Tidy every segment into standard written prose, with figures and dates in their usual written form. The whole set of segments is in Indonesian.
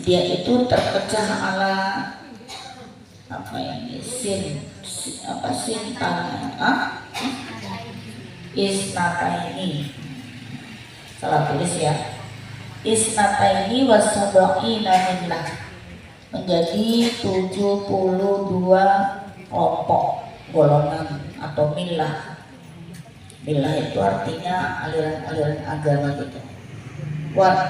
dia itu terpecah ala apa ini sin tangan isnataini, salah tulis ya, isnataini wasabaina millah, menjadi 72 kelompok golongan atau millah. Millah itu artinya aliran-aliran agama gitu.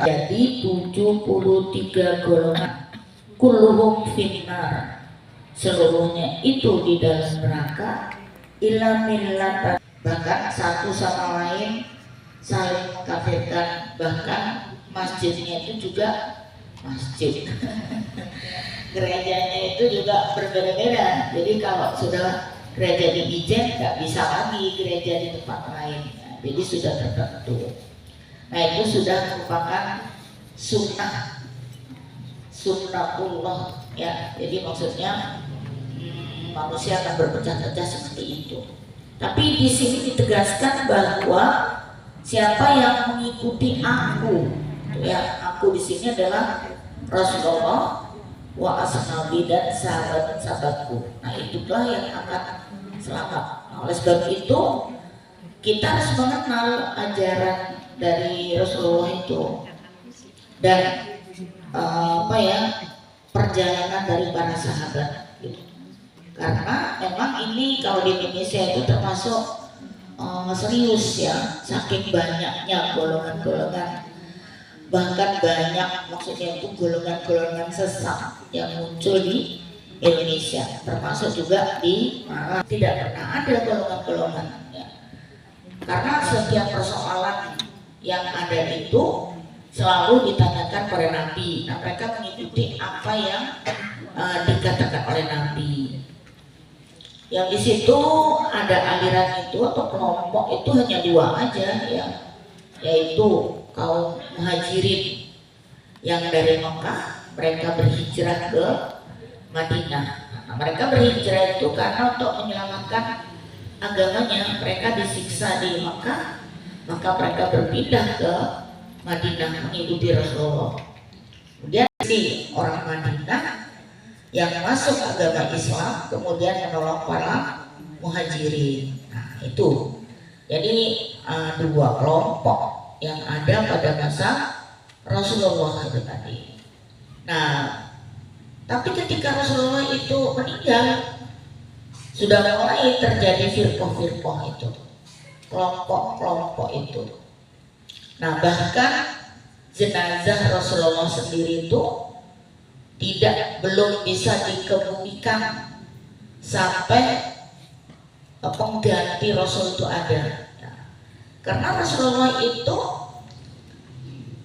Jadi 73 golongan, kulluhum finnar, seluruhnya itu di dalam neraka, illa millatan, bahkan satu sama lain saling mengkafirkan, bahkan masjidnya itu juga masjid gerejanya itu juga berbeda-beda. Jadi kalau sudah gereja di Ijen nggak bisa lagi gereja di tempat lain, jadi sudah tertentu. Nah itu sudah merupakan sunnatullah ya. Jadi maksudnya manusia akan berpecah-pecah seperti itu. Tapi di sini ditegaskan bahwa siapa yang mengikuti aku, ya aku di sini adalah Rasulullah wa ashabi dan sahabat-sahabatku. Nah itulah yang akan selamat. Nah, oleh sebab itu kita harus mengenal ajaran dari Rasulullah itu dan perjalanan dari para sahabat gitu. Karena memang ini kalau di Indonesia itu termasuk serius ya, saking banyaknya golongan-golongan, bahkan banyak maksudnya itu golongan-golongan sesat yang muncul di Indonesia, termasuk juga di Malang. Tidak pernah ada golongan-golongan ya. Karena setiap persoalan yang ada itu selalu ditanyakan pada Nabi. Nah, mereka mengikuti apa yang dikatakan oleh Nabi. Yang di situ ada aliran itu atau kelompok itu hanya dua aja ya, yaitu kaum muhajirin yang dari Mekah, mereka berhijrah ke Madinah. Nah, mereka berhijrah itu karena untuk menyelamatkan agamanya. Mereka disiksa di Mekah, maka mereka berpindah ke Madinah mengikuti Rasulullah. Kemudian di orang Madinah yang masuk agama Islam kemudian menolong para muhajirin. Nah, itu jadi dua kelompok yang ada pada masa Rasulullah itu tadi. Nah, tapi ketika Rasulullah itu meninggal, sudah mulai terjadi firqah-firqah itu, kelompok-kelompok itu. Nah, bahkan jenazah Rasulullah sendiri itu belum bisa dikebumikan sampai pengganti Rasul itu ada. Karena Rasulullah itu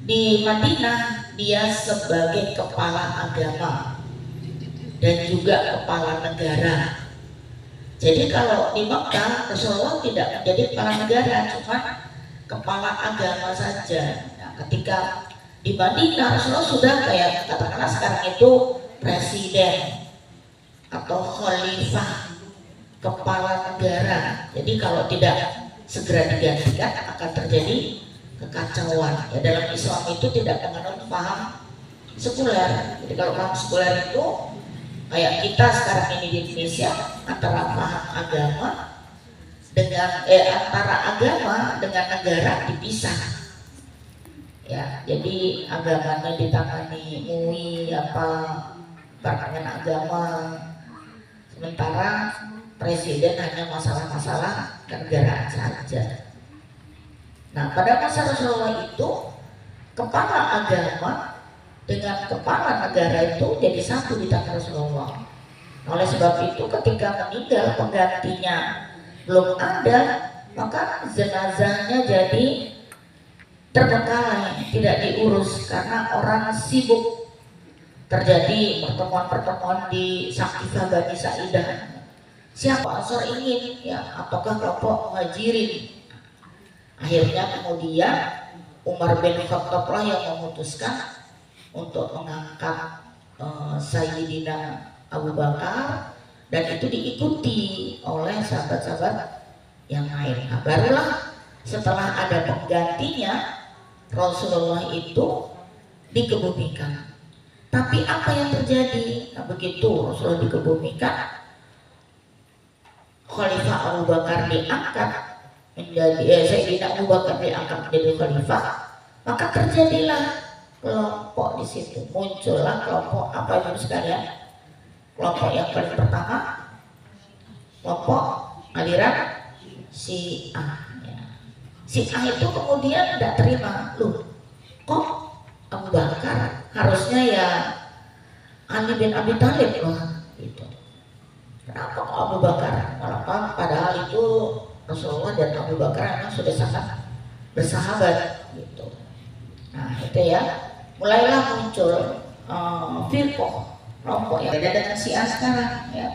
di Madinah dia sebagai kepala agama dan juga kepala negara. Jadi kalau di Mekah Rasulullah tidak menjadi kepala negara, cuma kepala agama saja. Nah, ketika di Madinah Rasulullah sudah kayak katakanlah sekarang itu presiden atau khalifah, kepala negara. Jadi kalau tidak segera digantikan akan terjadi kekacauan ya. Dalam Islam itu tidak mengenal paham sekuler. Jadi kalau paham sekuler itu kayak kita sekarang ini di Indonesia, antara paham agama dengan antara agama dengan negara dipisah ya. Jadi agamanya ditangani MUI perkembangan agama, sementara presiden hanya masalah-masalah kenegaraan saja. Nah, pada masa Rasulullah itu kepala agama dengan kepala negara itu jadi satu di tangan Rasulullah. Oleh sebab itu ketika meninggal penggantinya belum ada, maka jenazahnya jadi terbengkalai, tidak diurus karena orang sibuk. Terjadi pertemuan-pertemuan di Sakifah Bani Sa'idah. Siapa Ansor ingin ya, apakah kelompok muhajirin? Akhirnya kemudian Umar bin Khattab lah yang memutuskan untuk mengangkat Sayyidina Abu Bakar, dan itu diikuti oleh sahabat-sahabat yang lain. Nah, barulah setelah ada penggantinya Rasulullah itu dikebumikan. Tapi apa yang terjadi? Nah, begitu Rasulullah dikebumikan, Khalifah Abu Bakar diangkat menjadi Sayyidina Abu Bakar diangkat menjadi khalifah, maka terjadilah kelompok di situ. Muncullah kelompok apa itu sekalian? Kelompok yang paling pertama, kelompok aliran Syiah. Syiah itu kemudian tidak terima, loh kok Abu Bakar, harusnya ya Ali bin Abi Thalib loh gitu. Kenapa kok Abu Bakar? Kenapa? Padahal itu Rasulullah dan Abu Bakar memang sudah sangat bersahabat gitu. Nah itu ya, mulailah muncul firqah, kelompok yang beda dengan Syiah sekarang ya.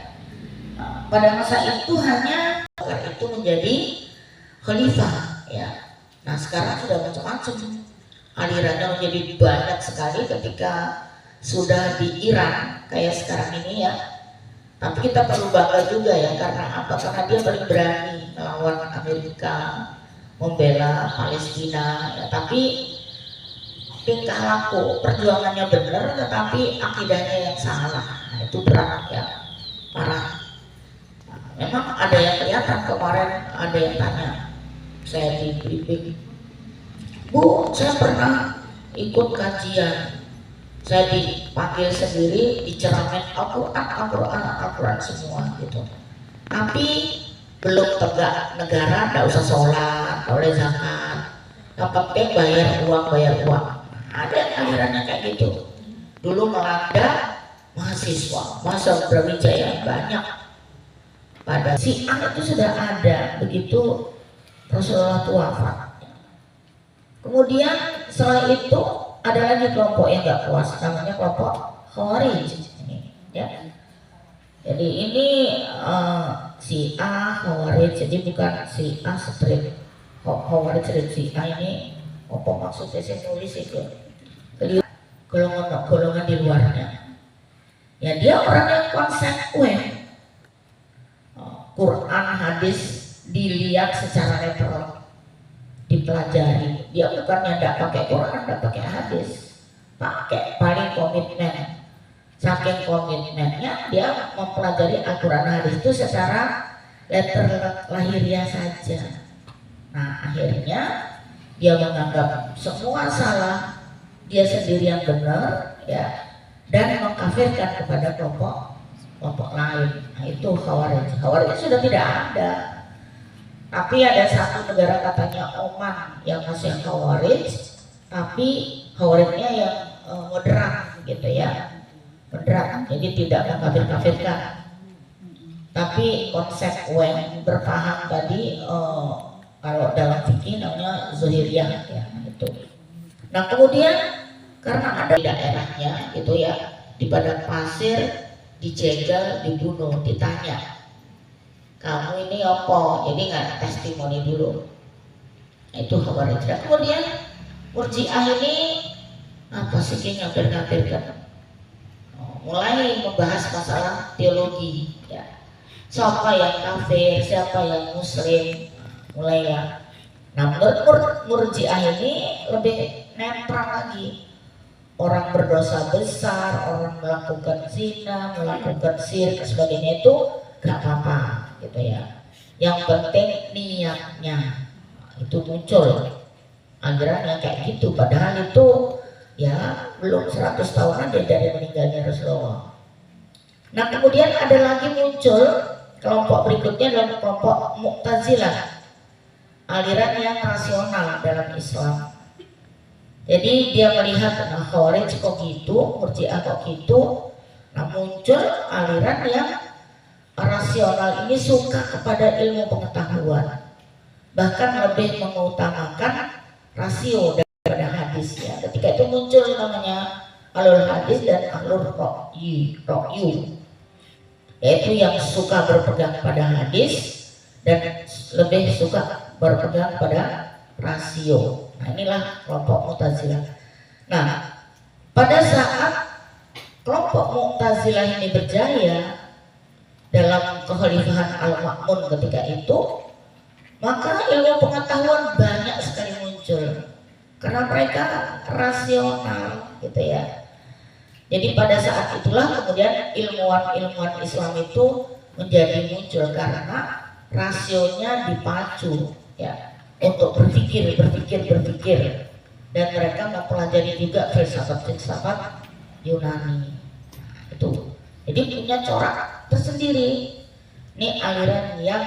Pada masa itu hanya Bakar itu menjadi khalifah ya. Nah sekarang sudah macam-macam, alirannya menjadi banyak sekali ketika sudah di Iran kayak sekarang ini ya. Tapi kita perlu bangga juga ya, karena apa? Karena dia paling berani melawan Amerika, membela Palestina ya. Tapi tingkah laku perjuangannya benar, tetapi akidahnya yang salah. Nah, itu berat ya, parah. Nah, memang ada yang kelihatan kemarin, ada yang tanya saya di briefing, Bu, saya pernah ikut kajian, saya dipanggil sendiri, diceramain Al-Quran semua gitu. Tapi belum tegak negara, tidak usah sholat, tidak boleh zakat, yang penting bayar uang. Ada alirannya kayak gitu. Dulu melanda mahasiswa, masa Brawijaya banyak. Pada Syiah itu sudah ada begitu Rasulullah wafat. Kemudian setelah itu ada lagi kelompok yang nggak puas, namanya kelompok Khawarij ini, ya. Jadi ini Syiah Khawarij, jadi bukan Syiah strip. Khawarij strip Syiah ini apa maksudnya saya tulis itu? Golongan di luarnya. Ya dia orang yang konsekuen. Quran, hadis dilihat secara netral, dipelajari. Dia bukannya tidak pakai Quran, tidak pakai hadis, pakai paling komitmen. Saking komitmennya dia mempelajari Al-Quran hadis itu secara letter lahiriah saja. Nah akhirnya dia menganggap semua salah, dia sendiri yang benar ya, dan mengkafirkan kepada kelompok lain. Nah itu Khawarij. Khawarij sudah tidak ada. Tapi ada satu negara katanya Oman yang masih Khawarij, tapi Khawarijnya yang moderat gitu ya, moderat, jadi tidak mengkafir-kafirkan, tapi konsekuen, berpaham tadi. Kalau dalam fikih namanya Zuhiriyah ya itu. Nah kemudian karena ada di daerahnya gitu ya, di padang pasir, dijegal, dibunuh, ditanya, kamu ini apa? Jadi nggak testimoni dulu. Nah, itu Khawarij. Kemudian Murji'ah ini apa sih yang ngafir-ngafirkan? Mulai membahas masalah teologi ya. Siapa yang kafir, siapa yang muslim, mulai ya. Nah menurut Murji'ah ini lebih netral lagi. Orang berdosa besar, orang melakukan zina, melakukan syirik sebagainya itu gak apa-apa gitu ya. Yang penting niatnya. Itu muncul aliran yang kayak gitu, padahal itu ya belum 100 tahun ada dari meninggalnya Rasulullah. Nah kemudian ada lagi muncul kelompok berikutnya adalah kelompok Mu'tazilah, aliran yang rasional dalam Islam. Jadi dia melihat, nah Khawarij kok gitu, Murji'ah kok gitu. Nah muncul aliran yang rasional ini suka kepada ilmu pengetahuan, bahkan lebih mengutamakan rasio daripada hadis ya. Ketika itu muncul namanya alur hadis dan alur ra'yu, yaitu yang suka berpegang pada hadis dan lebih suka berpegang pada rasio. Nah inilah kelompok Mu'tazilah. Nah pada saat kelompok Mu'tazilah ini berjaya dalam kekhalifahan Al-Ma'mun ketika itu, maka ilmu pengetahuan banyak sekali muncul karena mereka rasional gitu ya. Jadi pada saat itulah kemudian ilmuwan-ilmuwan Islam itu menjadi muncul karena rasionya dipacu ya untuk berpikir dan mereka mempelajari juga filsafat Yunani itu. Jadi punya corak tersendiri. Ini aliran yang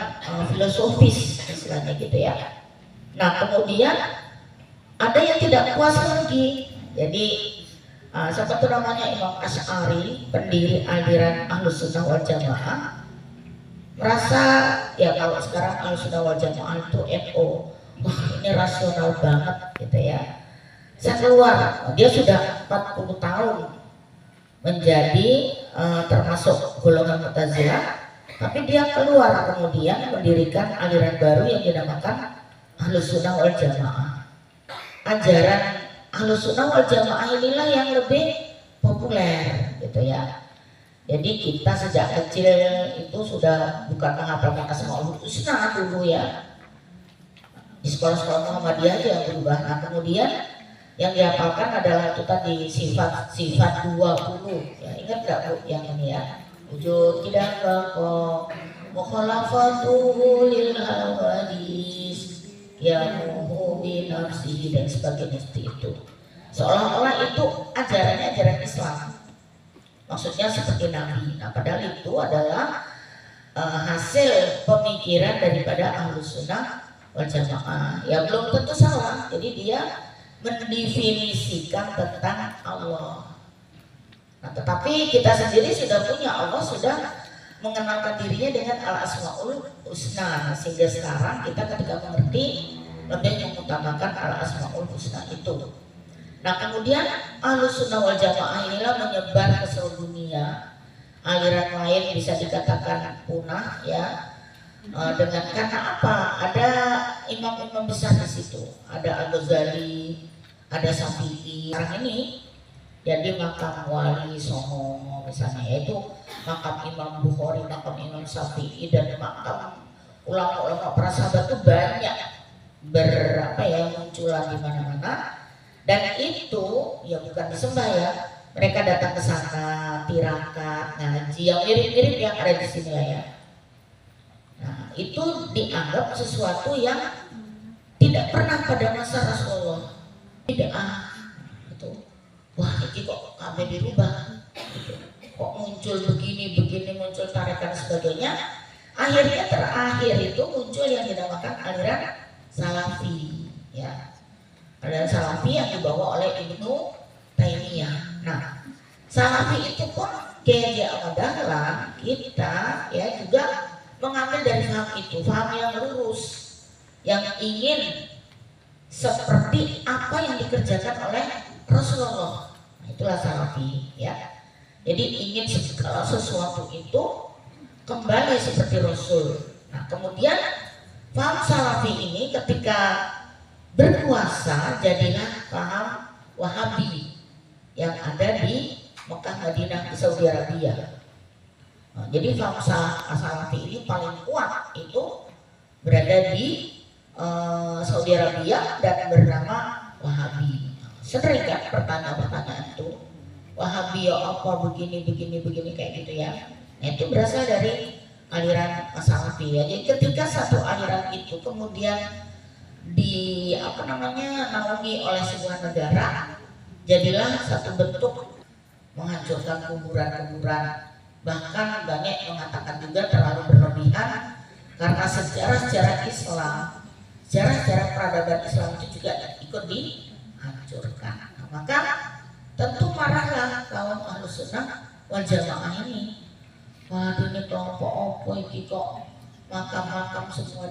filosofis istilahnya gitu ya. Nah kemudian ada yang tidak puas lagi. Jadi siapa tuh namanya Imam Asy'ari, pendiri aliran Ahlus Sunnah wal Jamaah, merasa ya kalau sekarang Ahlus Sunnah wal Jamaah itu NU, wah ini rasional banget gitu ya. Saya keluar, dia sudah 40 tahun menjadi termasuk golongan Mu'tazilah, tapi dia keluar kemudian mendirikan aliran baru yang dinamakan Ahlus Sunnah wal Jamaah. Ajaran Ahlus Sunnah wal Jamaah inilah yang lebih populer gitu ya. Jadi kita sejak kecil itu sudah bukan menghafalkan Asmaul Husna dulu ya. Di sekolah-sekolah Muhammadiyah aja yang berubah. Nah kemudian yang dihafalkan adalah itu tadi sifat 20 ya. Ingat gak Bu yang ini ya? Wujud tidak bakok mukhalafatul lil hawadis ya mu'min nafsi dan sebagainya seperti itu. Seolah-olah itu ajarannya ajaran Islam, maksudnya seperti Nabi. Nah padahal itu adalah hasil pemikiran daripada Ahlus Sunnah wal Jamaah. Ya belum tentu salah. Jadi dia mendefinisikan tentang Allah. Nah, tetapi kita sendiri sudah punya Allah, sudah mengenalkan dirinya dengan Al-Asmaul Husna, sehingga sekarang kita ketika mengerti lebih mengutamakan Al-Asmaul Husna itu. Nah kemudian Ahlus Sunnah wal Jamaah inilah menyebar ke seluruh dunia. Aliran lain bisa dikatakan punah ya, dengan karena apa? Ada imam-imam besar di situ. Ada Al-Ghazali, ada Syafi'i. Sekarang ini jadi makam Wali Songo misalnya, yaitu makam Imam Bukhari, makam Imam Syafi'i, dan makam ulama-ulama para sahabat itu banyak munculan di mana-mana. Dan itu ya bukan disembah ya, mereka datang ke sana tirakat, ngaji, yang mirip-mirip yang ada di sini lah ya. Nah itu dianggap sesuatu yang tidak pernah pada masa Rasulullah. Tidak gitu. Wah ini kok kabeh dirubah gitu. Kok muncul begini muncul tarekat dan sebagainya. Akhirnya terakhir itu muncul yang dinamakan aliran Salafi ya. Aliran Salafi yang dibawa oleh Ibnu Taimiyah. Nah Salafi itu pun Kiai Ahmad Dahlan kita ya juga mengambil dari faham itu, faham yang lurus, yang ingin seperti apa yang dikerjakan oleh Rasulullah. Nah, itulah Salafi ya. Jadi ingin segala sesuatu itu kembali seperti Rasul. Nah kemudian paham Salafi ini ketika berkuasa jadilah paham Wahabi yang ada di Mekah, Madinah, di Saudi Arabia. Nah, jadi paham Salafi ini paling kuat itu berada di Saudi Arabia dan bernama Wahabi. Sering kan pertanyaan itu, Wahabi ya apa begini kayak gitu ya. Nah, itu berasal dari aliran Salafi ya. Jadi ketika satu aliran itu kemudian naungi oleh sebuah negara, jadilah satu bentuk menghancurkan kuburan-kuburan. Bahkan banyak mengatakan juga terlalu berlebihan, karena sejarah-sejarah Islam, sejarah-sejarah peradaban Islam itu juga ikut dihancurkan. Nah, maka tentu marahlah kaum Ahlus Sunnah wal Jamaah ini. Waduh ini kelompok opo iki kok makam-makam semua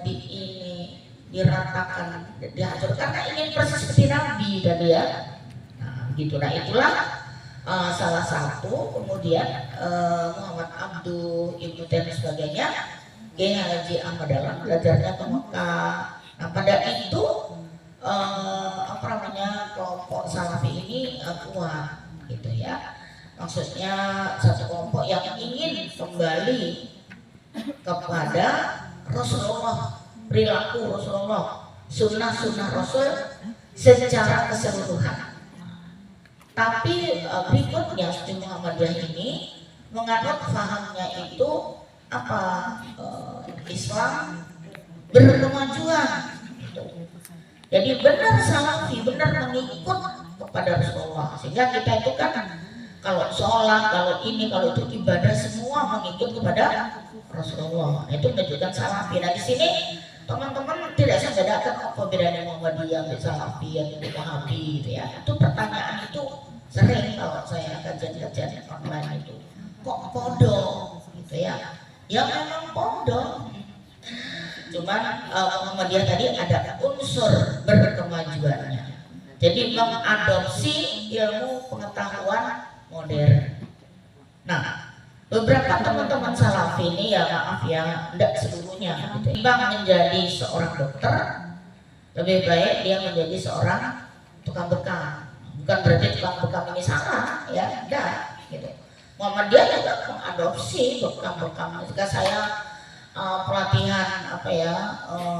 diratakan, dihancurkan karena ingin persis seperti Nabi tadi ya. Nah gitu. Nah itulah salah satu kemudian Muhammad Abduh, Ibnu Taimiyah dan sebagainya, Kiai Haji Ahmad Dahlan belajarnya ke Mekah. Nah pada itu kelompok Salafi ini kuat gitu ya. Maksudnya satu kelompok yang ingin kembali kepada Rasulullah, perilaku Rasulullah, sunnah Rasul secara keseluruhan. Tapi berikutnya Siti Muhammadiyah ini menganut fahamnya itu apa, Islam berkemajuan. Jadi benar salafi, benar mengikut kepada Rasulullah. Sehingga kita itu kan kalau sholat, kalau ini, kalau itu ibadah semua mengikut kepada Rasulullah. Itu menunjukkan salafi. Nah di sini teman-teman tidak saya bedakan apa bedanya Muhammadiyah, salafi, yang itu Wahabi gitu ya. Itu pertanyaan itu sering kalau saya kajian-kajian online itu. Kok pondok gitu ya? Ya memang pondok. Cuman Muhammadiyah tadi ada unsur berkemajuannya. Jadi mengadopsi ilmu pengetahuan modern. Nah, beberapa teman-teman salafi ini ya maaf ya, tidak seluruhnya. Gitu. Bang menjadi seorang dokter, lebih baik dia menjadi seorang tukang bekam. Bukan berarti tukang bekam ini salah, ya, tidak. Gitu. Muhammadiyah juga mengadopsi bekam-bekam. Jika saya pelatihan apa ya,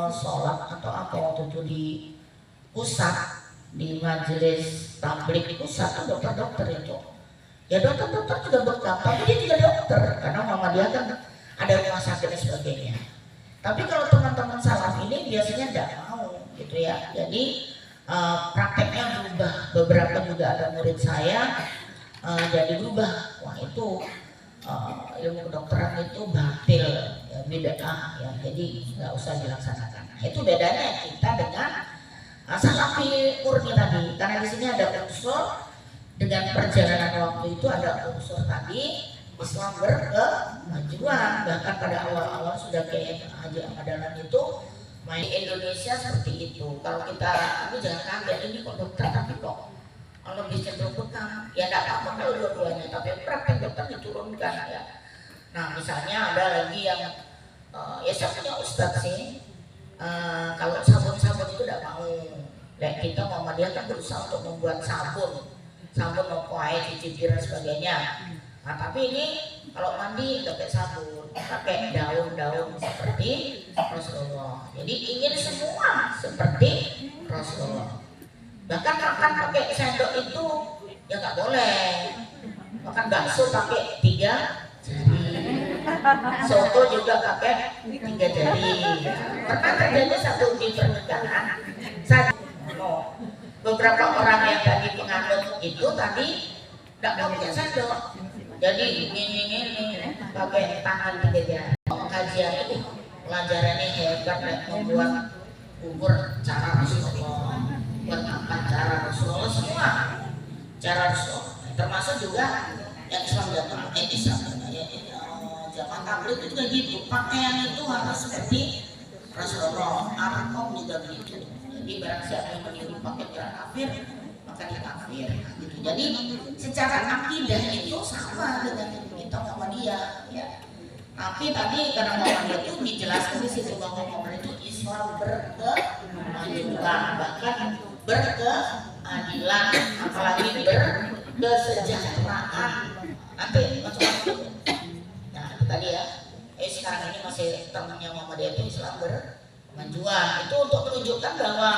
sholat atau apa waktu itu di pusat, di majelis tablik pusat kan dokter-dokter itu. Ya dokter-dokter juga bekam, tapi dia juga dokter karena Muhammadiyah kan ada rumah sakit dan sebagainya. Tapi kalau teman-teman salaf ini biasanya tidak mau gitu ya. Jadi prakteknya berubah. Beberapa juga ada murid saya jadi berubah. Wah itu ilmu kedokteran itu batil, ya, bid'ah ya. Jadi nggak usah dilaksanakan. Nah, itu bedanya kita dengan salafi murni tadi. Karena di sini ada unsur dengan perjalanan waktu itu ada unsur tadi Islam berkemajuan. Bahkan pada awal-awal sudah kayak Haji Ahmad Dahlan itu main di Indonesia seperti itu. Kalau kita, aku jangan kaget ini kok dokter tapi kok lebih cenderung bekam. Ya tidak apa-apa kalau dua-duanya, tapi praktek dokter diturunkan ya. Nah misalnya ada lagi yang ya saya punya ustadz sih, kalau sabun-sabun itu tidak mau. Kayak kita Muhammadiyah kan berusaha untuk membuat sabun mempuai, cuci piring dan sebagainya. Nah tapi ini kalau mandi nggak pakai sabun, pakai daun-daun seperti Rasulullah. Jadi ingin semua seperti Rasulullah. Bahkan makan pakai sendok itu ya nggak boleh. Makan bakso pakai 3 jari, soto juga pakai 3 jari. Pernah terjadi satu di pernikahan, beberapa orang yang tadi penganut itu tadi nggak mau pakai sendok, jadi ini pakai tangan 3 jari. Kajian itu pelajarannya hebat, membuat bubur cara Rasulullah, buat makan cara Rasulullah, semua cara Rasulullah, termasuk juga yang Islam zaman zaman tabligh itu juga gitu, pakaian itu harus seperti Rasulullah. Arakom juga begitu. Jadi barang siapa yang meniru pakai cara kafir maka dia kafir gitu. Jadi secara akidah itu sama dengan kita Muhammadiyah ya. Tapi tadi karena Muhammadiyah itu dijelaskan di situ bahwa Muhammadiyah itu Islam berkemajuan, bahkan berkeadilan, apalagi berkesejahteraan. Nanti macam-macam. Nah itu tadi ya. Sekarang ini masih termnya Muhammadiyah itu Islam berkemajuan. Itu untuk menunjukkan bahwa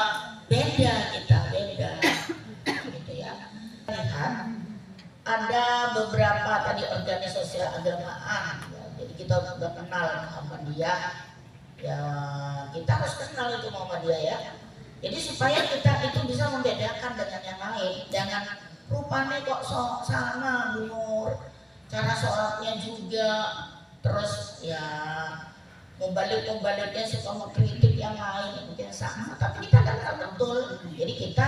beda kita, beda. Gitu ya. Lihat ada beberapa tadi organisasi agamaan. Ya. Jadi kita sudah kenal Muhammadiyah. Ya kita harus kenal itu Muhammadiyah ya. Jadi supaya kita itu bisa membedakan dengan yang lain. Jangan rupanya kok sama Nur, cara sholatnya juga, terus ya membalik-membaliknya suka mengkritik yang lain mungkin sama, tapi kita kan tahu betul. Jadi kita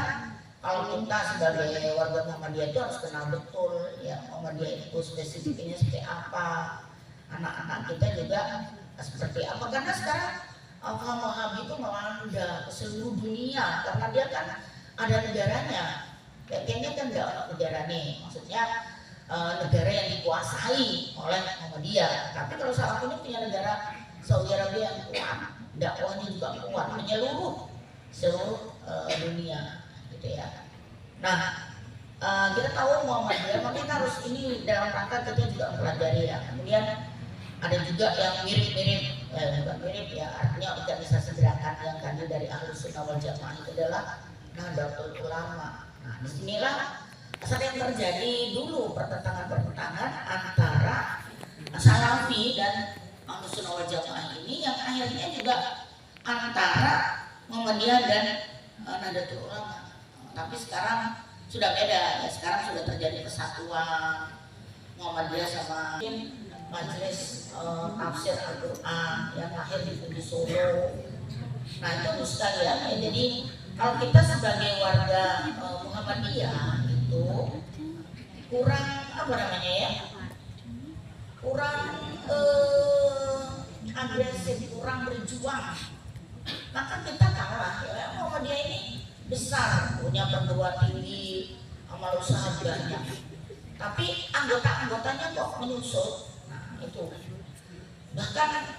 kalau kita sebagai warga Muhammadiyah itu harus kenal betul ya Muhammadiyah itu spesifiknya seperti apa, anak-anak kita juga seperti apa. Karena sekarang Wahabi itu melanda ke seluruh dunia karena dia kan ada negaranya. Kayaknya kan enggak negara nih, maksudnya negara yang dikuasai oleh Muhammadiyah. Tapi kalau saat ini punya negara Saudi Arabia yang kuat, dakwahnya juga kuat menyeluruh seluruh dunia, gitu ya. Nah, kita tahu Muhammadiyah, maka kita harus ini dalam rangka kita juga mempelajari ya. Kemudian ada juga yang mirip-mirip, bukan mirip ya, artinya organisasi gerakan yang tadi dari Ahlus Sunnah wal Jamaah itu adalah Nahdlatul Ulama. Nah, disinilah saat yang terjadi dulu pertentangan Salafi dan Ahlus Sunnah wal Jamaah ini yang akhirnya juga antara Muhammadiyah dan Nahdlatul Ulama. Tapi sekarang sudah beda ya, sekarang sudah terjadi kesatuan Muhammadiyah sama Majelis Tafsir Al-Quran yang lahir di Solo. Nah itu sekalian ya, jadi kalau kita sebagai warga Muhammadiyah itu kurang apa namanya ya, kurang agresif, kurang berjuang, maka kita kalah ya. Muhammadiyah ini besar, punya perguruan tinggi, amal usaha banyak, tapi anggota-anggotanya kok menyusut. Nah itu bahkan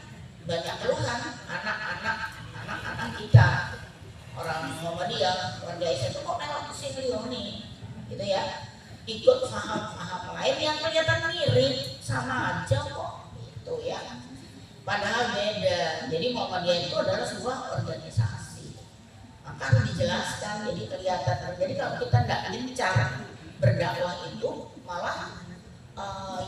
banyak keluhan anak-anak kita orang Muhammadiyah, warga Islam itu kok melok ke sini nih, gitu ya, ikut paham lain yang kelihatan mirip sama aja kok, gitu ya, padahal beda. Jadi Muhammadiyah itu adalah sebuah organisasi, maka harus dijelaskan jadi kelihatan. Jadi kalau kita tidak gencar berdakwah itu malah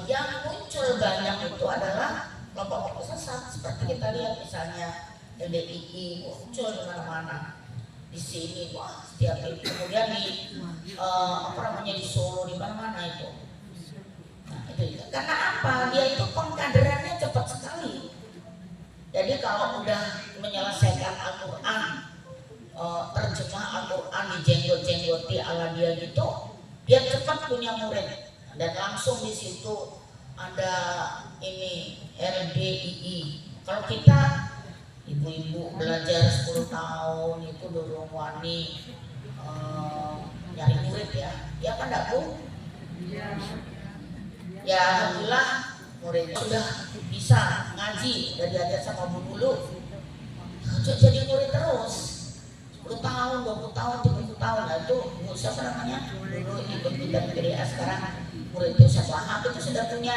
yang muncul banyak itu adalah kelompok-kelompok sesat seperti kita lihat misalnya LDII muncul di mana-mana, di sini wah setiap itu, kemudian di di Solo di mana-mana itu. Nah itu karena apa? Dia itu pengkaderannya cepat sekali. Jadi kalau udah menyelesaikan Al-Quran, terjemah Al-Quran dijenggot-jenggoti ala dia gitu, dia cepat punya murid. Dan langsung di situ ada ini LDII. Kalau kita ibu-ibu belajar 10 tahun itu dorong wani nyari murid ya kan enggak Bu? Ya alhamdulillah muridnya sudah bisa ngaji, udah diajar sama Bu Dulu, jadi murid terus 10 tahun, 20 tahun, 30 tahun. Nah itu Bu siapa namanya? Dulu ikut bidang PDA, sekarang murid Ustaz Wahab itu sudah punya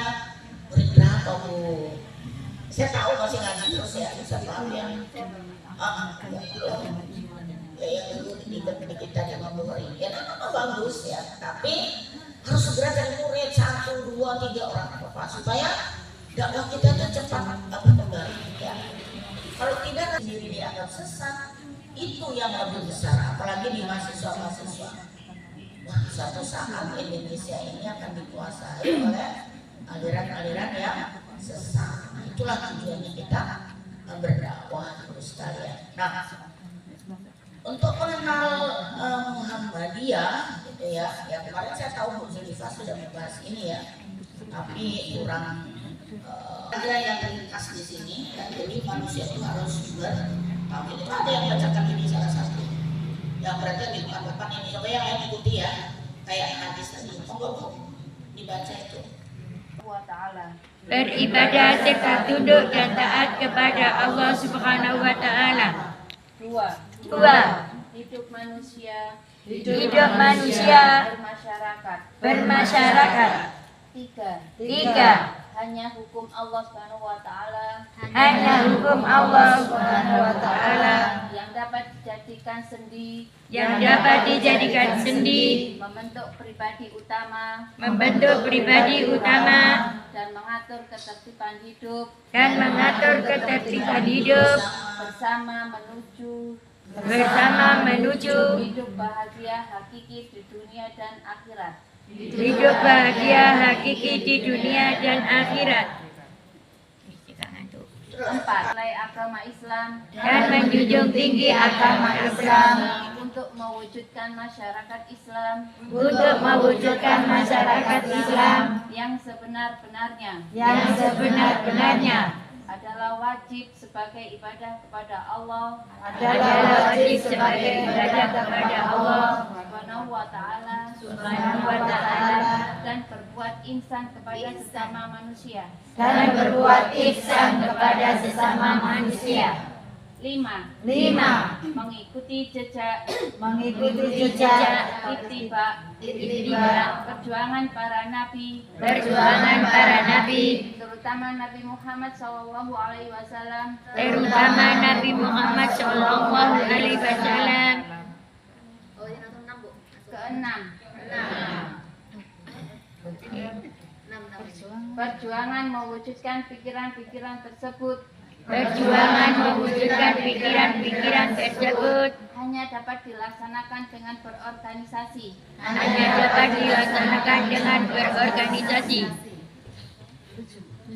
murid berapa Bu? Saya tahu masih ngaji terus ya, Ustaz Wahab ya. Ya yang dulu di kita di Mamuri ya memang bagus ya, tapi harus segera cari murid 1, 2, 3 orang apa supaya dakwah kita itu cepat kembali ya. Kalau tidak sendiri dianggap sesat, itu yang lebih besar, apalagi di mahasiswa-mahasiswa. Wah, suatu saat Indonesia ini akan dikuasai oleh aliran-aliran yang sesat. Nah, itulah tujuannya kita berdakwah terus sekalian. Nah, untuk mengenal Muhammadiyah gitu ya, yang kemarin saya tahu Bu Zulifah sudah membahas ini ya, tapi kurang ada yang ringkas di sini. Ya, jadi manusia itu harus bertauhid. Itu ada yang bacakan ini salah satu. Yang berarti di depan ini, coba yang lain ikuti ya, kayak hadis tadi. Monggo Bu, dibaca itu. Beribadah serta tunduk dan taat kepada Allah Subhanahu wa Ta'ala. 2. Hidup manusia bermasyarakat. 3. Hanya hukum Allah Subhanahu wa Ta'ala yang dapat dijadikan sendi, membentuk pribadi utama dan mengatur ketertiban hidup bersama menuju hidup bahagia hakiki di dunia dan akhirat. 4. Nilai agama Islam Dan menjunjung tinggi agama Islam untuk mewujudkan masyarakat Islam yang sebenar-benarnya adalah wajib sebagai ibadah kepada Allah Subhanahu wa Ta'ala dan berbuat ihsan kepada sesama manusia. 5. Mengikuti jejak perjuangan para nabi terutama Nabi Muhammad sallallahu alaihi wasallam. Keenam, Perjuangan mewujudkan pikiran-pikiran tersebut Perjuangan mewujudkan pikiran-pikiran tersebut hanya dapat dilaksanakan dengan berorganisasi. hanya dapat dilaksanakan dengan berorganisasi. 7.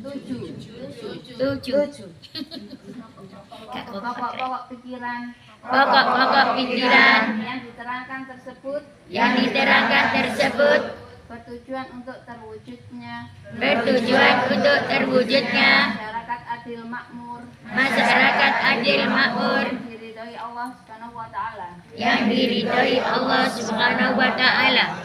Pokok-pokok pikiran Pokok-pokok pikiran yang diterangkan tersebut bertujuan untuk terwujudnya masyarakat adil makmur masyarakat adil makmur diridhoi Allah Subhanahu wa taala. yang diridhoi Allah Subhanahu wa taala.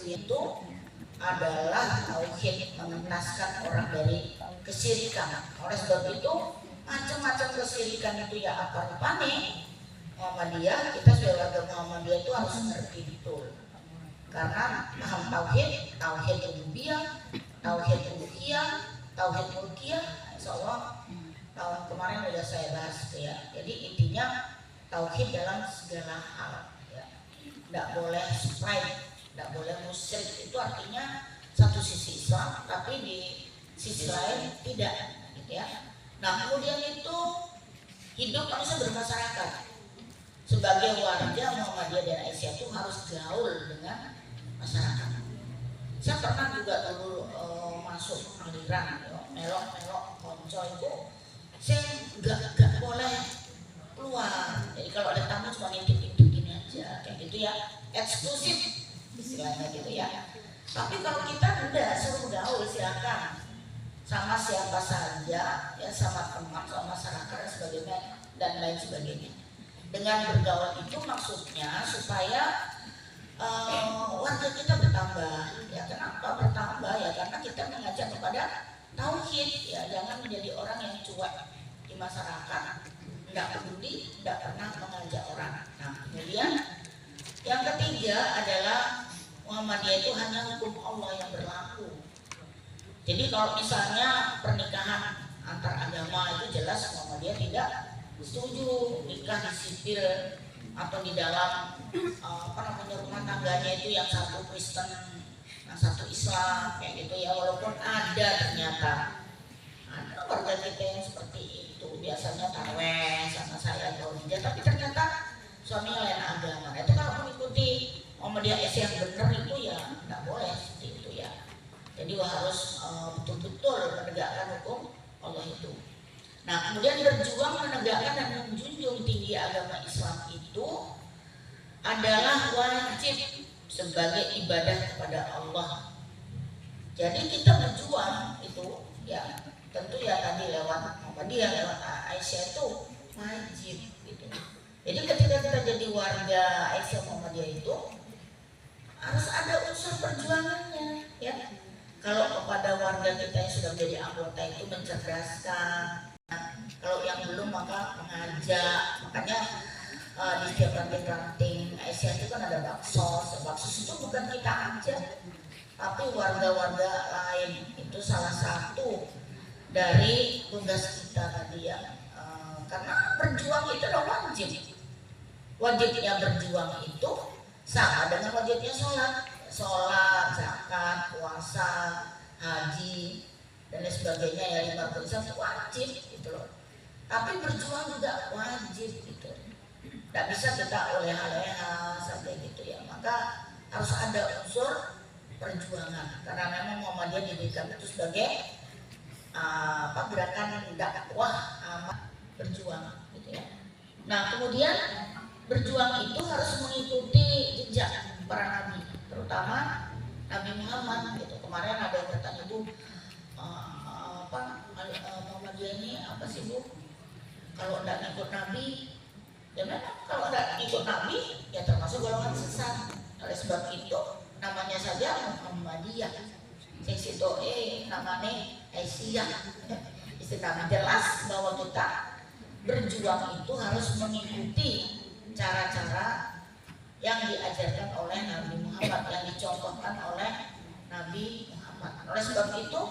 Itu adalah tauhid, mengenaskan orang dari kesyirikan. Oleh sebab itu macam-macam kesyirikan itu ya apa rupanya Muhammadiyah, kita sebagai warga Muhammadiyah itu harus ngerti betul. Karena paham tauhid rububiyah, tauhid uluhiyah, tauhid mulkiyah, insyaallah tahun kemarin sudah saya bahas ya. Jadi intinya tauhid dalam segala hal ya. Tidak boleh sprite, tidak boleh musyrik, itu artinya satu sisi Islam tapi di sisi lain tidak gitu ya. Nah kemudian itu hidup manusia bermasyarakat. Sebagai warga Muhammadiyah dan Aisyah itu harus gaul dengan masyarakat. Saya pernah juga dulu masuk aliran melok konco itu saya nggak boleh keluar. Jadi kalau ada tamu cuma ngintip gini aja kayak gitu ya, eksklusif istilahnya gitu ya. Tapi kalau kita udah suruh gaul silakan sama siapa saja ya, sama teman, sama masyarakat dan sebagainya dan lain sebagainya. Dengan bergaul itu maksudnya supaya warga kita bertambah ya. Kenapa bertambah ya? Karena kita mengajak kepada tauhid ya, jangan menjadi orang yang cuek di masyarakat, tidak peduli, tidak pernah mengajak orang. Nah kemudian yang ketiga adalah Muhammadiyah itu hanya hukum Allah yang berlaku. Jadi kalau misalnya pernikahan antar agama itu jelas Muhammadiyah tidak setuju nikah di sipil atau di dalam rumah tangganya itu yang satu Kristen, yang satu Islam kayak gitu ya. Walaupun ada ternyata ada warga kita yang seperti itu, biasanya taraweh sama saya atau tidak, tapi ternyata suaminya lain agama. Nah, itu kalau mengikuti Muhammadiyah yang benar itu ya tidak boleh seperti itu ya. Jadi harus betul-betul menegakkan hukum Allah itu. Nah kemudian berjuang menegakkan dan menjunjung tinggi agama Islam itu adalah wajib sebagai ibadah kepada Allah. Jadi kita berjuang itu ya tentu ya tadi lewat Muhammadiyah, lewat Aisyah itu wajib gitu. Jadi ketika kita jadi warga Aisyah Muhammadiyah itu harus ada unsur perjuangannya ya. Kalau kepada warga kita yang sudah menjadi anggota itu mencerdaskan, kalau yang belum maka mengajak. Makanya di setiap ranting-ranting Aisyah itu kan ada baksos. Baksos itu bukan kita aja, tapi warga-warga lain. Itu salah satu dari tugas kita tadi ya. Karena berjuang itu adalah wajib. Wajibnya berjuang itu sama dengan wajibnya sholat, zakat, puasa, haji dan lain sebagainya ya, 50% wajib gitu loh. Tapi berjuang juga wajib gitu. Tidak bisa kita oleh-oleha sampai gitu ya. Maka harus ada unsur perjuangan. Karena memang Muhammadiyah didirikan itu sebagai gerakan dakwah amal berjuang gitu ya. Nah kemudian berjuang itu harus mengikuti jejak para nabi, terutama Nabi Muhammad gitu. Kemarin ada yang bertanya, Bu, Muhammadiyah ini apa sih Bu? Kalau tidak ikut Nabi, ya memang kalau tidak ikut Nabi ya termasuk golongan sesat. Oleh sebab itu namanya saja Muhammadiyah. Sing situ namanya Aisyah. Istilahnya jelas bahwa kita berjuang itu harus mengikuti cara-cara yang diajarkan oleh Nabi Muhammad, yang dicontohkan oleh Nabi Muhammad. Oleh sebab itu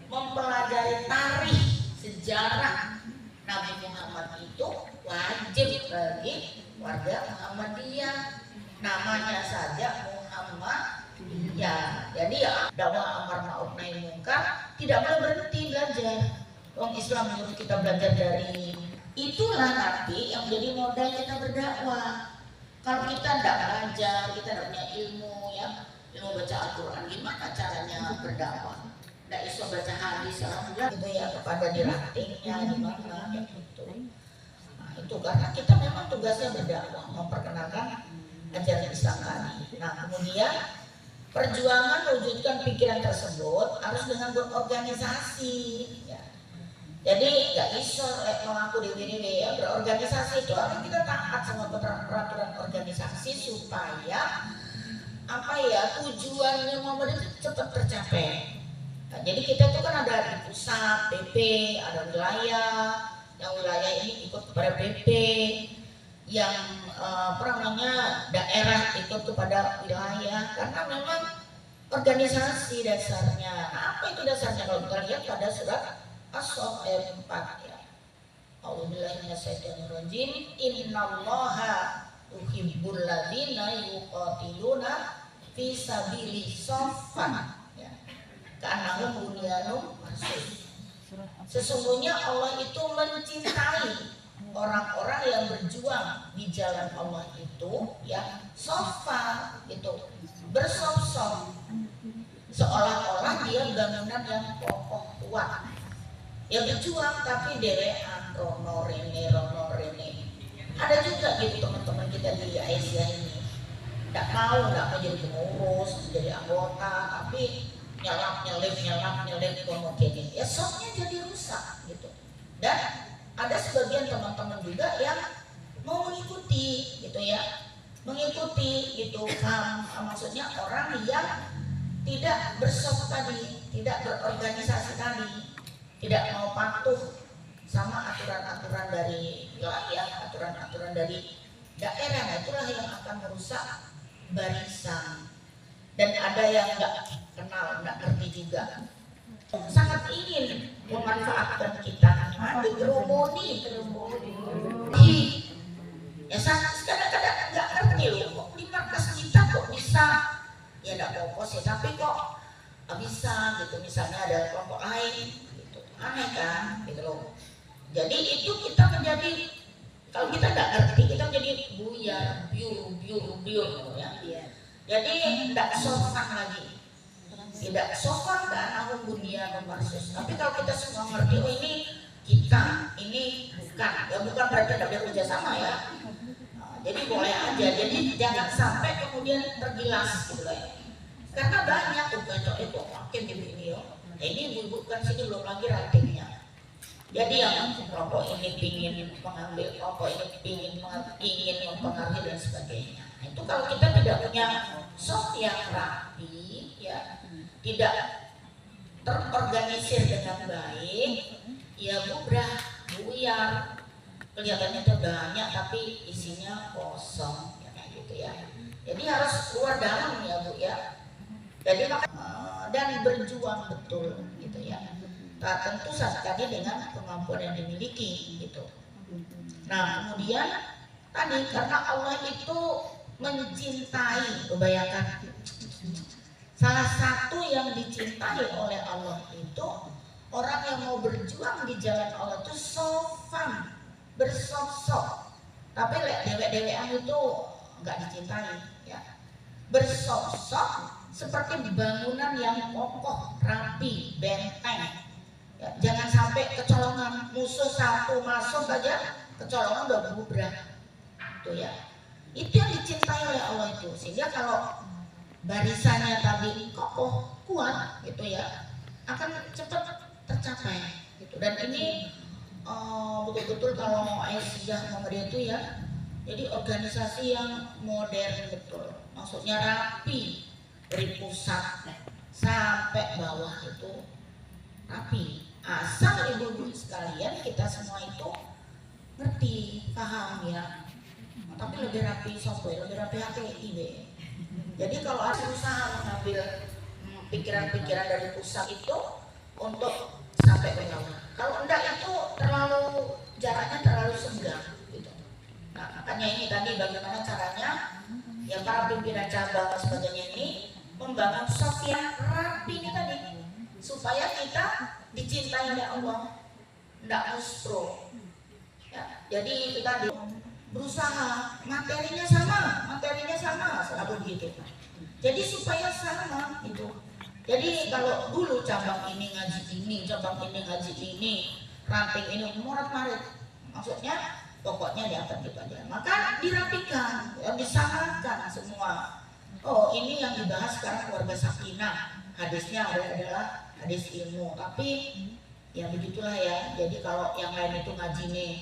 mempelajari tarikh sejarah Nabi Muhammad itu wajib bagi warga Muhammadiyah. Namanya saja Muhammadiyah. Ya, jadi ya dakwah amar ma'ruf nahi munkar tidak boleh berhenti belajar. Wong Islam menyuruh kita belajar dari itulah nanti yang menjadi modal kita berdakwah. Kalau kita tidak belajar, kita tidak punya ilmu ya, ilmu baca Al-Quran, gimana caranya berdakwah? Tidak bisa baca hadis, alhamdulillah gitu ya, kepada dirantingnya gimana ya gitu. Nah itu karena kita memang tugasnya berdakwah, memperkenalkan ajaran Islam tadi. Nah kemudian perjuangan mewujudkan pikiran tersebut harus dengan berorganisasi ya. Jadi nggak iso mengaku dewi ya, berorganisasi itu harus kita taat sama peraturan organisasi supaya apa ya tujuannya Muhammad itu cepat tercapai. Nah, jadi kita itu kan ada di pusat PP, ada wilayah, yang wilayah ini ikut kepada PP, yang daerah ikut kepada wilayah, karena memang organisasi dasarnya. Nah, apa itu dasarnya kalau kita lihat pada surat As-Saff ayat 4 ya. A'udzubillahi minasyaitonirrajim. Innallaha tuhibbul ladzina yuqatiluna fi sabilihi shaffan. Ya. Ka'annahum bunyanun marsus. Sesungguhnya Allah itu mencintai orang-orang yang berjuang di jalan Allah itu ya sofa itu bersop-sop seolah-olah dia bangunan yang kokoh kuat. Ya berjuang tapi dewean rono rene. Ada juga gitu teman-teman kita di Aisyah ini nggak mau jadi pengurus, jadi anggota, tapi nyelip kemudian ya sopnya jadi rusak gitu. Dan ada sebagian teman-teman juga yang mau mengikuti gitu ya, gitu maksudnya orang yang tidak bersop tadi, tidak berorganisasi tadi, tidak mau patuh sama aturan-aturan dari wilayah, aturan-aturan dari daerah. Nah itulah yang akan merusak barisan. Dan ada yang nggak kenal, nggak ngerti juga, sangat ingin memanfaatkan kita, dikerumuni, ya kadang-kadang nggak ngerti loh, kok di markas kita kok bisa, ya nggak apa-apa sih, tapi kok bisa gitu, misalnya ada kelompok lain gitu, aneh kan gitu loh. Jadi itu kita menjadi, kalau kita nggak ngerti kita menjadi buyar, biur ya. Jadi tidak sopan lagi, tidak sopan kan aku dunia bermaksud. Tapi kalau kita semua ngerti, oh ini kita, ini bukan berarti tidak bekerja sama ya. Nah, jadi boleh aja, jadi jangan sampai kemudian tergilas gitu ya. Karena banyak itu makin ini ya. Ini ibu kan sini belum lagi rantingnya. Jadi yang kelompok ini pingin mengambil, kelompok ini ingin mempengaruhi dan sebagainya. Nah, itu kalau kita tidak punya soft yang rapi, ya, tidak terorganisir dengan baik, ya buyar, kelihatannya itu banyak tapi isinya kosong, ya kayak gitu ya. Jadi harus keluar dalam ya Bu ya. Jadi dan berjuang betul gitu ya. Nah, tentu saja dengan kemampuan yang dimiliki gitu. Nah kemudian tadi karena Allah itu mencintai, kebayangkan salah satu yang dicintai oleh Allah itu orang yang mau berjuang di jalan Allah itu sofan, bersop-sop. Tapi dewek-dewekan itu nggak dicintai ya. Bersop-sop seperti bangunan yang kokoh, rapi, benteng ya, jangan sampai kecolongan, musuh satu masuk aja kecolongan udah berubah itu ya. Itu yang dicintai oleh Allah itu, sehingga kalau barisannya tadi kokoh kuat gitu ya akan cepat tercapai gitu. Dan ini betul-betul kalau Aisyah Muhammadiyah itu ya jadi organisasi yang modern betul, maksudnya rapi dari pusat sampai bawah itu rapi. Asal ibu-ibu sekalian kita semua itu ngerti, paham ya. Tapi lebih rapi software, lebih rapi HPI deh. Jadi kalau ada usaha mengambil pikiran-pikiran dari pusat itu untuk sampai ke bawah. Kalau enggak itu terlalu jaraknya terlalu senggang gitu. Nah, makanya ini tadi bagaimana caranya ya para pimpinan cabang dan sebagainya ini membangun sosial rapi ini tadi, supaya kita dicintai oleh Allah, tidak muspro. Ya, jadi itu tadi berusaha materinya sama selalu begitu. Jadi supaya sama itu. Jadi kalau dulu cabang ini ngaji ini, cabang ini ngaji ini, ranting ini morat-marit, maksudnya pokoknya diatur gitu aja. Maka dirapikan, disamakan semua. Oh, ini yang dibahas sekarang keluarga sakinah. Hadisnya adalah hadis ilmu. Tapi ya begitulah ya. Jadi kalau yang lain itu ngaji nih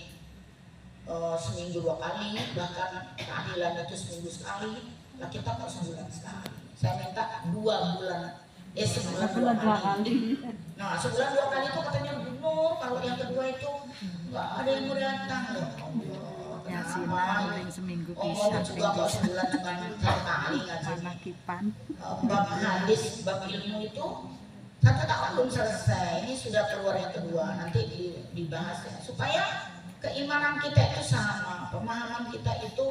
seminggu 2 kali, bahkan keadilan itu seminggu sekali. Lah kita kok sebulan sekali. Saya minta 2 bulan. Sebulan 2 kali. Nah, sebulan 2 kali itu katanya benar. Kalau yang kedua itu nggak ada yang mau datang loh. Seminggu bisa juga kok sebulan dengan 1 kali ngaji. Bab hadis, bab ilmu itu 1 tahun belum selesai. Ini sudah keluar yang kedua. Nanti dibahas ya. Supaya keimanan kita itu sama, pemahaman kita itu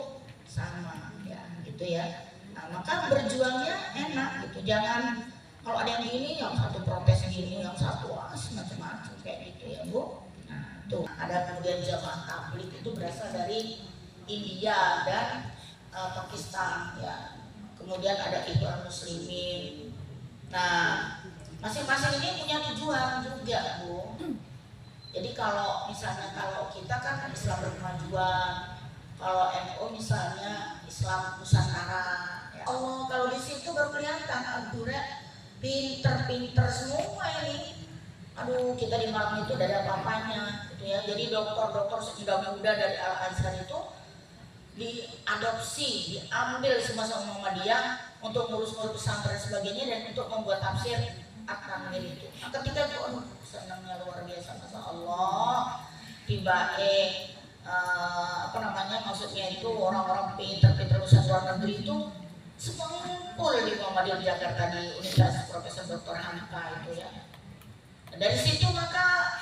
sama, ya gitu ya. Nah, maka berjuangnya enak gitu. Jangan kalau ada yang gini, yang satu protes gini, yang satu macam-macam kayak gitu ya Bu. Nah, tuh ada kemudian jamaah tabligh itu berasal dari India dan Pakistan ya. Kemudian ada Ikhwan Muslimin. Nah, masing-masing ini punya tujuan juga Bu. Jadi kalau misalnya kalau kita kan Islam berkemajuan, kalau NU misalnya Islam Nusantara. Ya Allah, kalau di situ baru kelihatan Abdurrahman pinter-pinter semua ini. Aduh, kita di Malang itu dari apa-apanya gitu ya. Jadi dokter-dokter muda dari Al-Azhar itu diadopsi, diambil semua sama Muhammadiyah untuk ngurus-ngurus pesantren sebagainya dan untuk membuat tafsir At-Tanwir itu. Nah, ketika itu senangnya luar biasa, Masya Allah. Tiba maksudnya itu orang-orang pinter-pinter lulusan luar negeri itu semua ngumpul di Muhammadiyah di Jakarta di Universitas Profesor Dr. Hamka itu ya. Dari situ maka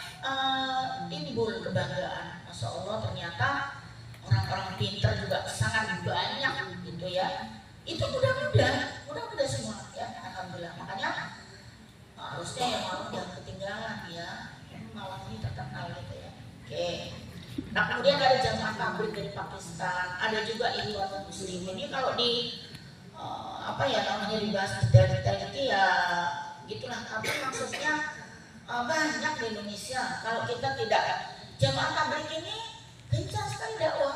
timbul kebanggaan. Masya Allah, ternyata orang-orang pintar juga sangat banyak gitu ya. Itu mudah-mudah semua ya. Alhamdulillah. Makanya harusnya yang Malang jangan ketinggalan ya. Malang ini terkenal gitu ya. Oke. Nah, kemudian ada jamaah tabligh dari Pakistan, ada juga Ikhwan Muslimin. Ini kalau di dibahas detail-detail itu ya gitulah. Tapi maksudnya banyak di Indonesia. Kalau kita tidak, jamaah tabligh ini gencar sekali dakwah.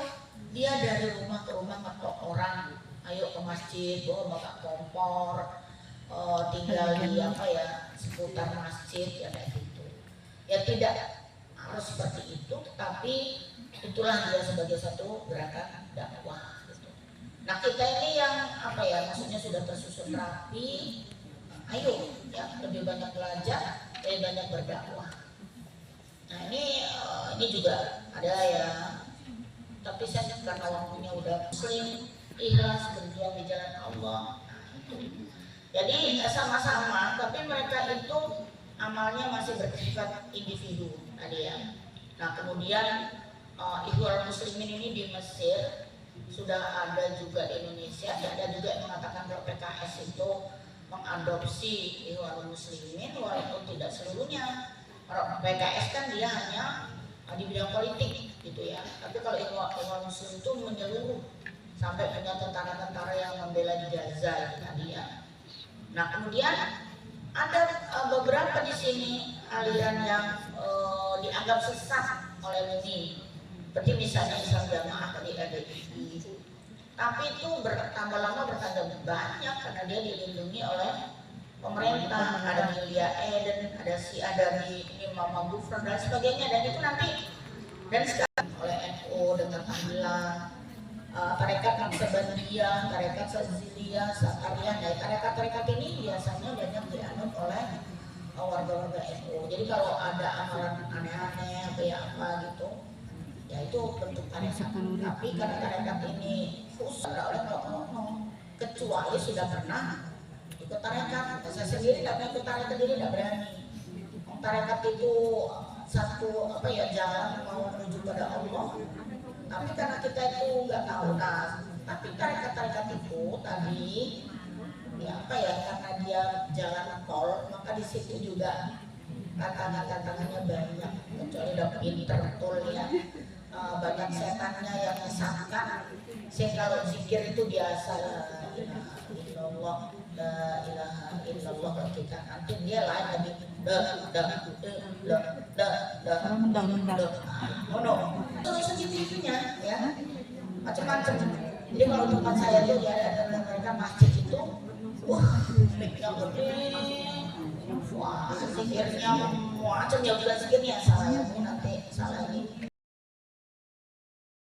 Dia dari rumah ke rumah ngetok orang, ayo ke masjid, bawa bawa kompor, tinggal di seputar masjid ya kayak gitu. Ya tidak harus seperti itu, tapi itulah dia sebagai satu gerakan dakwah gitu. Nah, kita ini yang maksudnya sudah tersusun rapi, ayo ya lebih banyak belajar, lebih banyak berdakwah. Nah, ini juga ada ya, tapi saya karena waktunya udah muslim, ikhlas berjuang di jalan Allah. Jadi sama-sama, tapi mereka itu amalnya masih bersifat individu tadi ya. Nah, kemudian Ikhwan Muslimin ini di Mesir sudah ada juga di Indonesia. Ada juga yang mengatakan bahwa PKS itu mengadopsi Ikhwan Muslimin walaupun tidak seluruhnya. Kalau PKS kan dia hanya di bidang politik gitu ya. Tapi kalau Ikhwan Muslim itu menyeluruh sampai punya tentara-tentara yang membela di Gaza itu tadi ya. Nah, kemudian ada beberapa di sini aliran yang dianggap sesat oleh ini, seperti misalnya Islam Jamaah tadi ada ini. Tapi itu bertambah lama bertambah banyak karena dia dilindungi oleh pemerintah. Ada Milia Eden, ada dari Mama Gufran dan sebagainya. Dan itu nanti dan sekarang oleh NU dengan Tahlilan, tarekat Naqsabandiyah, tarekat Saziliyah, Sakariyah. Nah, tarekat-tarekat ini biasanya banyak dianut oleh warga-warga NU. Jadi kalau ada amalan aneh-aneh apa gitu, ya itu bentuk tarekat. Tapi karena tarekat ini khusus oleh kecuali sudah pernah ikut tarekat. Saya sendiri nggak pernah ikut tarekat, jadi nggak berani. Tarekat itu satu jalan mau menuju pada Allah. Tapi karena kita itu nggak tahu, tapi tarekat-tarekat itu tadi ya apa ya, karena dia jalan tol maka di situ juga tantangannya banyak, kecuali udah pinter tol ya. Banyak setannya yang menyesatkan. Saya kalau zikir itu biasa, la ilaha illallah, la ilaha illallah. Kalau kita nanti dia lain lagi, terus segitunya ya, macam-macam. Jadi kalau tempat saya tuh dia ada mereka masjid itu, wah, mic-nya gede, wah, zikirnya macam ya, bukan zikirnya salah ya, nanti salah ini.